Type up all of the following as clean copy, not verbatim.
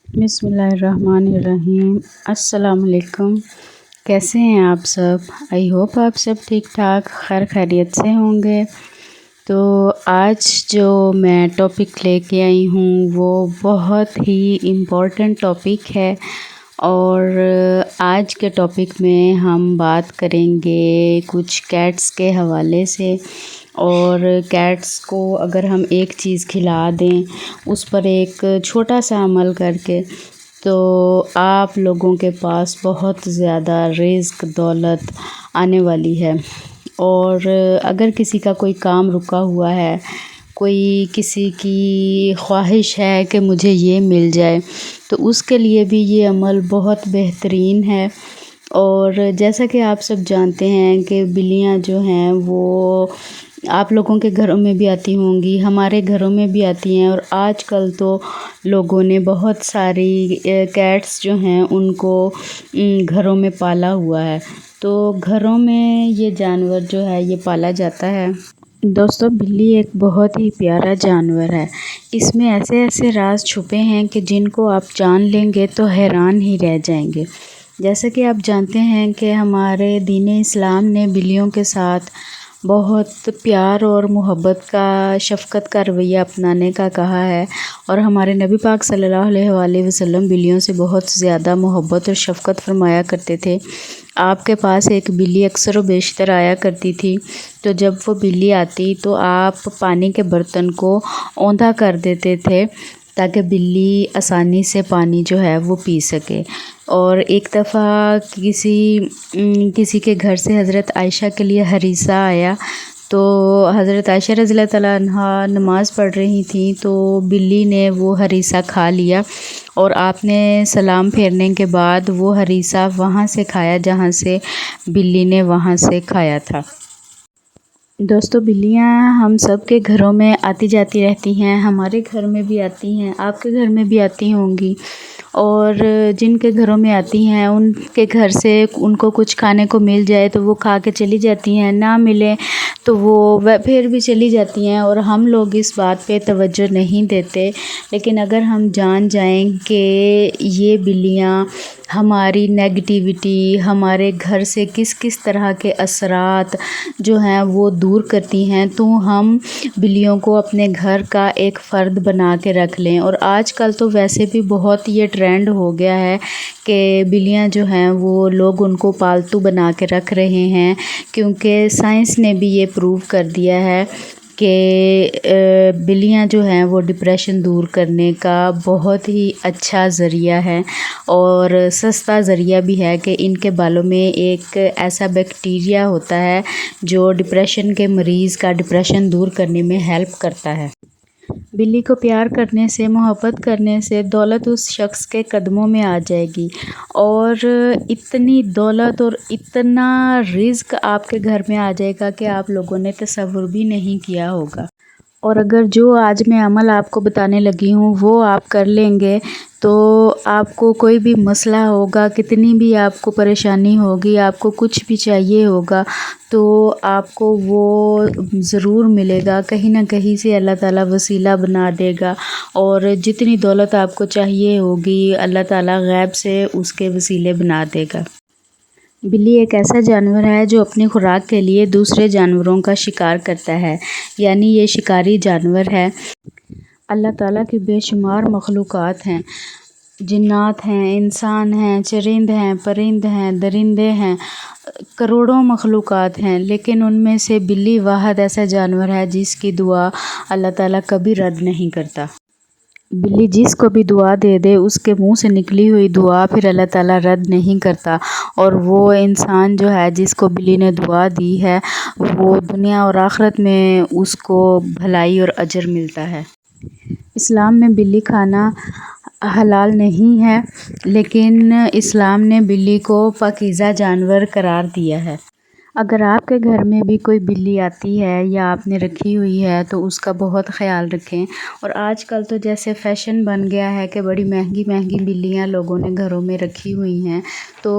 بسم اللہ الرحمن الرحیم۔ السلام علیکم، کیسے ہیں آپ سب؟ آئی ہوپ آپ سب ٹھیک ٹھاک خیر خیریت سے ہوں گے۔ تو آج جو میں ٹاپک لے کے آئی ہوں وہ بہت ہی امپورٹنٹ ٹاپک ہے، اور آج کے ٹاپک میں ہم بات کریں گے کچھ کیٹس کے حوالے سے۔ اور کیٹس کو اگر ہم ایک چیز کھلا دیں، اس پر ایک چھوٹا سا عمل کر کے، تو آپ لوگوں کے پاس بہت زیادہ رزق دولت آنے والی ہے۔ اور اگر کسی کا کوئی کام رکا ہوا ہے، کوئی کسی کی خواہش ہے کہ مجھے یہ مل جائے، تو اس کے لیے بھی یہ عمل بہت بہترین ہے۔ اور جیسا کہ آپ سب جانتے ہیں کہ بلیاں جو ہیں وہ آپ لوگوں کے گھروں میں بھی آتی ہوں گی، ہمارے گھروں میں بھی آتی ہیں، اور آج کل تو لوگوں نے بہت ساری کیٹس جو ہیں ان کو گھروں میں پالا ہوا ہے۔ تو گھروں میں یہ جانور جو ہے یہ پالا جاتا ہے۔ دوستو، بلی ایک بہت ہی پیارا جانور ہے۔ اس میں ایسے ایسے راز چھپے ہیں کہ جن کو آپ جان لیں گے تو حیران ہی رہ جائیں گے۔ جیسا کہ آپ جانتے ہیں کہ ہمارے دین اسلام نے بلیوں کے ساتھ بہت پیار اور محبت کا، شفقت کا رویہ اپنانے کا کہا ہے، اور ہمارے نبی پاک صلی اللہ علیہ وآلہ وسلم بلیوں سے بہت زیادہ محبت اور شفقت فرمایا کرتے تھے۔ آپ کے پاس ایک بلی اکثر و بیشتر آیا کرتی تھی، تو جب وہ بلی آتی تو آپ پانی کے برتن کو اوندا کر دیتے تھے تاکہ بلی آسانی سے پانی جو ہے وہ پی سکے۔ اور ایک دفعہ کسی کے گھر سے حضرت عائشہ کے لیے ہریسہ آیا، تو حضرت عائشہ رضی اللہ تعالیٰ عنہا نماز پڑھ رہی تھیں، تو بلی نے وہ ہریسہ کھا لیا، اور آپ نے سلام پھیرنے کے بعد وہ ہریسہ وہاں سے کھایا جہاں سے بلی نے وہاں سے کھایا تھا۔ دوستو، بلیاں ہم سب کے گھروں میں آتی جاتی رہتی ہیں، ہمارے گھر میں بھی آتی ہیں، آپ کے گھر میں بھی آتی ہوں گی، اور جن کے گھروں میں آتی ہیں ان کے گھر سے ان کو کچھ کھانے کو مل جائے تو وہ کھا کے چلی جاتی ہیں، نہ ملے تو وہ پھر بھی چلی جاتی ہیں، اور ہم لوگ اس بات پہ توجہ نہیں دیتے۔ لیکن اگر ہم جان جائیں کہ یہ بلیاں ہماری نیگیٹیوٹی، ہمارے گھر سے کس کس طرح کے اثرات جو ہیں وہ دور کرتی ہیں، تو ہم بلیوں کو اپنے گھر کا ایک فرد بنا کے رکھ لیں۔ اور آج کل تو ویسے بھی بہت یہ ٹرینڈ ہو گیا ہے کہ بلیاں جو ہیں وہ لوگ ان کو پالتو بنا کے رکھ رہے ہیں، کیونکہ سائنس نے بھی یہ پروو کر دیا ہے کہ بلیاں جو ہیں وہ ڈپریشن دور کرنے کا بہت ہی اچھا ذریعہ ہے، اور سستا ذریعہ بھی ہے کہ ان کے بالوں میں ایک ایسا بیکٹیریا ہوتا ہے جو ڈپریشن کے مریض کا ڈپریشن دور کرنے میں ہیلپ کرتا ہے۔ بلی کو پیار کرنے سے، محبت کرنے سے دولت اس شخص کے قدموں میں آ جائے گی، اور اتنی دولت اور اتنا رزق آپ کے گھر میں آ جائے گا کہ آپ لوگوں نے تصور بھی نہیں کیا ہوگا۔ اور اگر جو آج میں عمل آپ کو بتانے لگی ہوں وہ آپ کر لیں گے تو آپ کو کوئی بھی مسئلہ ہوگا، کتنی بھی آپ کو پریشانی ہوگی، آپ کو کچھ بھی چاہیے ہوگا تو آپ کو وہ ضرور ملے گا، کہیں نہ کہیں سے اللہ تعالیٰ وسیلہ بنا دے گا، اور جتنی دولت آپ کو چاہیے ہوگی اللہ تعالیٰ غیب سے اس کے وسیلے بنا دے گا۔ بلی ایک ایسا جانور ہے جو اپنی خوراک کے لیے دوسرے جانوروں کا شکار کرتا ہے، یعنی یہ شکاری جانور ہے۔ اللہ تعالیٰ کی بے شمار مخلوقات ہیں، جنات ہیں، انسان ہیں، چرند ہیں، پرند ہیں، درندے ہیں، کروڑوں مخلوقات ہیں، لیکن ان میں سے بلی واحد ایسا جانور ہے جس کی دعا اللہ تعالیٰ کبھی رد نہیں کرتا۔ بلی جس کو بھی دعا دے دے، اس کے منہ سے نکلی ہوئی دعا پھر اللہ تعالیٰ رد نہیں کرتا، اور وہ انسان جو ہے جس کو بلی نے دعا دی ہے وہ دنیا اور آخرت میں اس کو بھلائی اور اجر ملتا ہے۔ اسلام میں بلی کھانا حلال نہیں ہے، لیکن اسلام نے بلی کو پاکیزہ جانور قرار دیا ہے۔ اگر آپ کے گھر میں بھی کوئی بلی آتی ہے یا آپ نے رکھی ہوئی ہے تو اس کا بہت خیال رکھیں۔ اور آج کل تو جیسے فیشن بن گیا ہے کہ بڑی مہنگی مہنگی بلیاں لوگوں نے گھروں میں رکھی ہوئی ہیں، تو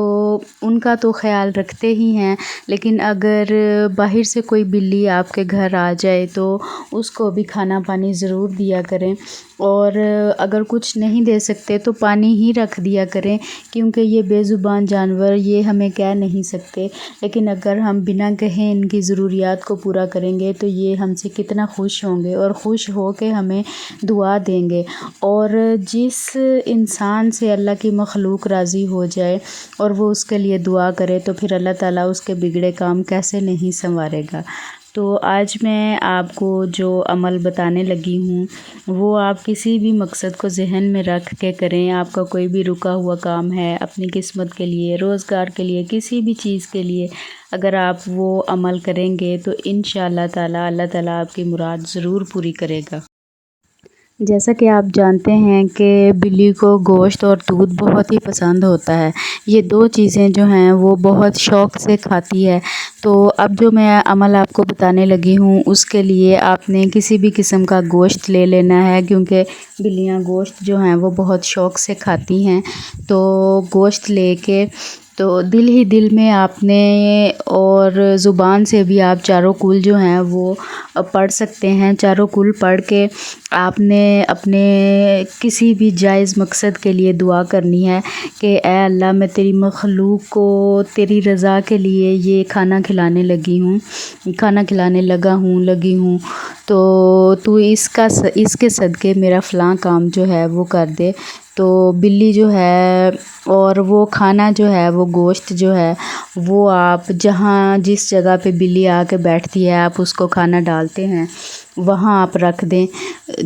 ان کا تو خیال رکھتے ہی ہیں، لیکن اگر باہر سے کوئی بلی آپ کے گھر آ جائے تو اس کو بھی کھانا پانی ضرور دیا کریں، اور اگر کچھ نہیں دے سکتے تو پانی ہی رکھ دیا کریں، کیونکہ یہ بے زبان جانور یہ ہمیں کہہ نہیں سکتے، لیکن اگر ہم بنا کہیں ان کی ضروریات کو پورا کریں گے تو یہ ہم سے کتنا خوش ہوں گے اور خوش ہو کے ہمیں دعا دیں گے۔ اور جس انسان سے اللہ کی مخلوق راضی ہو جائے اور وہ اس کے لیے دعا کرے تو پھر اللہ تعالیٰ اس کے بگڑے کام کیسے نہیں سنوارے گا۔ تو آج میں آپ کو جو عمل بتانے لگی ہوں وہ آپ کسی بھی مقصد کو ذہن میں رکھ کے کریں۔ آپ کا کوئی بھی رکا ہوا کام ہے اپنی قسمت کے لیے، روزگار کے لیے، کسی بھی چیز کے لیے اگر آپ وہ عمل کریں گے تو انشاءاللہ تعالیٰ اللہ تعالیٰ آپ کی مراد ضرور پوری کرے گا۔ جیسا کہ آپ جانتے ہیں کہ بلی کو گوشت اور دودھ بہت ہی پسند ہوتا ہے، یہ دو چیزیں جو ہیں وہ بہت شوق سے کھاتی ہے۔ تو اب جو میں عمل آپ کو بتانے لگی ہوں اس کے لیے آپ نے کسی بھی قسم کا گوشت لے لینا ہے، کیونکہ بلیاں گوشت جو ہیں وہ بہت شوق سے کھاتی ہیں۔ تو گوشت لے کے تو دل ہی دل میں آپ نے اور زبان سے بھی آپ چاروں کل جو ہیں وہ پڑھ سکتے ہیں۔ چاروں کل پڑھ کے آپ نے اپنے کسی بھی جائز مقصد کے لیے دعا کرنی ہے کہ اے اللہ میں تیری مخلوق کو تیری رضا کے لیے یہ کھانا کھلانے لگی ہوں تو اس کے صدقے میرا فلاں کام جو ہے وہ کر دے۔ تو بلی جو ہے اور وہ کھانا جو ہے وہ گوشت جو ہے وہ آپ جس جگہ پہ بلی آ کے بیٹھتی ہے آپ اس کو کھانا ڈالتے ہیں وہاں آپ رکھ دیں۔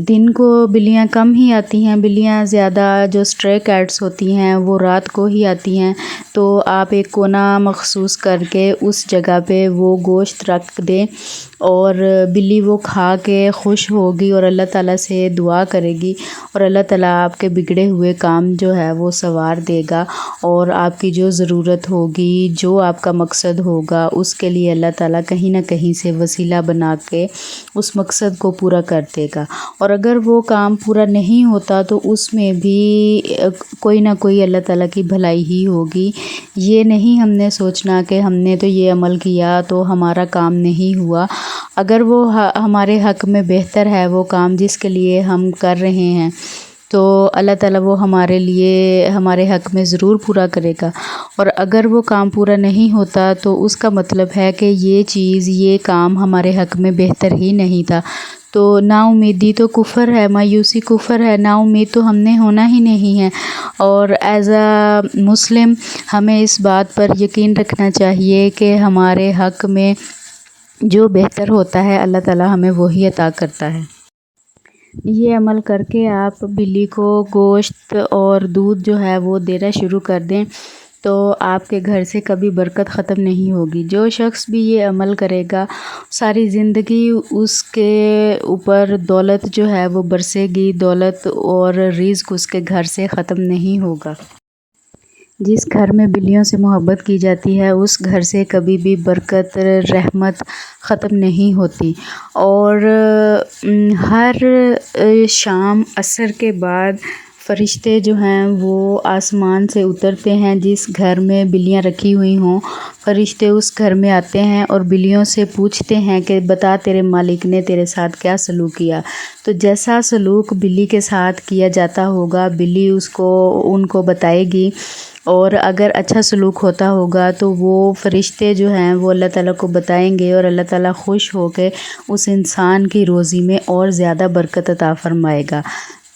دن کو بلیاں کم ہی آتی ہیں، بلیاں زیادہ جو اسٹرے کیٹس ہوتی ہیں وہ رات کو ہی آتی ہیں، تو آپ ایک کونا مخصوص کر کے اس جگہ پہ وہ گوشت رکھ دیں اور بلی وہ کھا کے خوش ہوگی اور اللہ تعالیٰ سے دعا کرے گی اور اللہ تعالیٰ آپ کے بگڑے ہوئے کام جو ہے وہ سنوار دے گا اور آپ کی جو ضرورت ہوگی، جو آپ کا مقصد ہوگا اس کے لیے اللہ تعالیٰ کہیں نہ کہیں سے وسیلہ بنا کے اس مقصد کو پورا کر دے گا۔ اور اگر وہ کام پورا نہیں ہوتا تو اس میں بھی کوئی نہ کوئی اللہ تعالیٰ کی بھلائی ہی ہوگی۔ یہ نہیں ہم نے سوچنا کہ ہم نے تو یہ عمل کیا تو ہمارا کام نہیں ہوا، اگر وہ ہمارے حق میں بہتر ہے وہ کام جس کے لیے ہم کر رہے ہیں تو اللہ تعالیٰ وہ ہمارے حق میں ضرور پورا کرے گا۔ اور اگر وہ کام پورا نہیں ہوتا تو اس کا مطلب ہے کہ یہ کام ہمارے حق میں بہتر ہی نہیں تھا۔ تو نا امیدی تو کفر ہے، مایوسی کفر ہے، نا امید تو ہم نے ہونا ہی نہیں ہے۔ اور ایز اے مسلم ہمیں اس بات پر یقین رکھنا چاہیے کہ ہمارے حق میں جو بہتر ہوتا ہے اللہ تعالیٰ ہمیں وہی عطا کرتا ہے۔ یہ عمل کر کے آپ بلی کو گوشت اور دودھ جو ہے وہ دینا شروع کر دیں تو آپ کے گھر سے کبھی برکت ختم نہیں ہوگی۔ جو شخص بھی یہ عمل کرے گا ساری زندگی اس کے اوپر دولت جو ہے وہ برسے گی، دولت اور رزق اس کے گھر سے ختم نہیں ہوگا۔ جس گھر میں بلیوں سے محبت کی جاتی ہے اس گھر سے کبھی بھی برکت، رحمت ختم نہیں ہوتی۔ اور ہر شام عصر کے بعد فرشتے جو ہیں وہ آسمان سے اترتے ہیں، جس گھر میں بلیاں رکھی ہوئی ہوں فرشتے اس گھر میں آتے ہیں اور بلیوں سے پوچھتے ہیں کہ بتا تیرے مالک نے تیرے ساتھ کیا سلوک کیا۔ تو جیسا سلوک بلی کے ساتھ کیا جاتا ہوگا بلی ان کو بتائے گی، اور اگر اچھا سلوک ہوتا ہوگا تو وہ فرشتے جو ہیں وہ اللہ تعالیٰ کو بتائیں گے اور اللہ تعالیٰ خوش ہو کے اس انسان کی روزی میں اور زیادہ برکت عطا فرمائے گا۔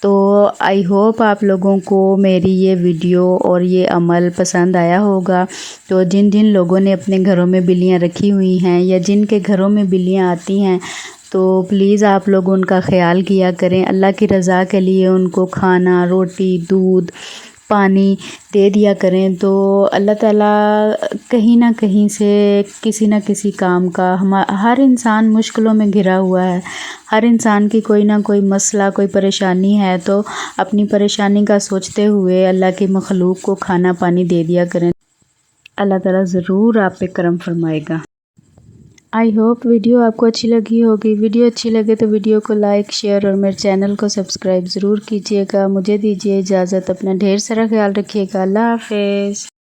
تو آئی ہوپ آپ لوگوں کو میری یہ ویڈیو اور یہ عمل پسند آیا ہوگا۔ تو جن لوگوں نے اپنے گھروں میں بلیاں رکھی ہوئی ہیں یا جن کے گھروں میں بلیاں آتی ہیں تو پلیز آپ لوگ ان کا خیال کیا کریں، اللہ کی رضا کے لیے ان کو کھانا، روٹی، دودھ، پانی دے دیا کریں، تو اللہ تعالیٰ کہیں نہ کہیں سے کسی نہ کسی کام کا ہر انسان مشکلوں میں گھرا ہوا ہے، ہر انسان کی کوئی نہ کوئی مسئلہ، کوئی پریشانی ہے، تو اپنی پریشانی کا سوچتے ہوئے اللہ کی مخلوق کو کھانا پانی دے دیا کریں، اللہ تعالیٰ ضرور آپ پہ کرم فرمائے گا۔ آئی ہوپ ویڈیو آپ کو اچھی لگی ہوگی۔ ویڈیو اچھی لگے تو ویڈیو کو لائک، شیئر اور میرے چینل کو سبسکرائب ضرور کیجیے گا۔ مجھے دیجیے اجازت، اپنا ڈھیر سارا خیال رکھیے گا۔ اللہ حافظ۔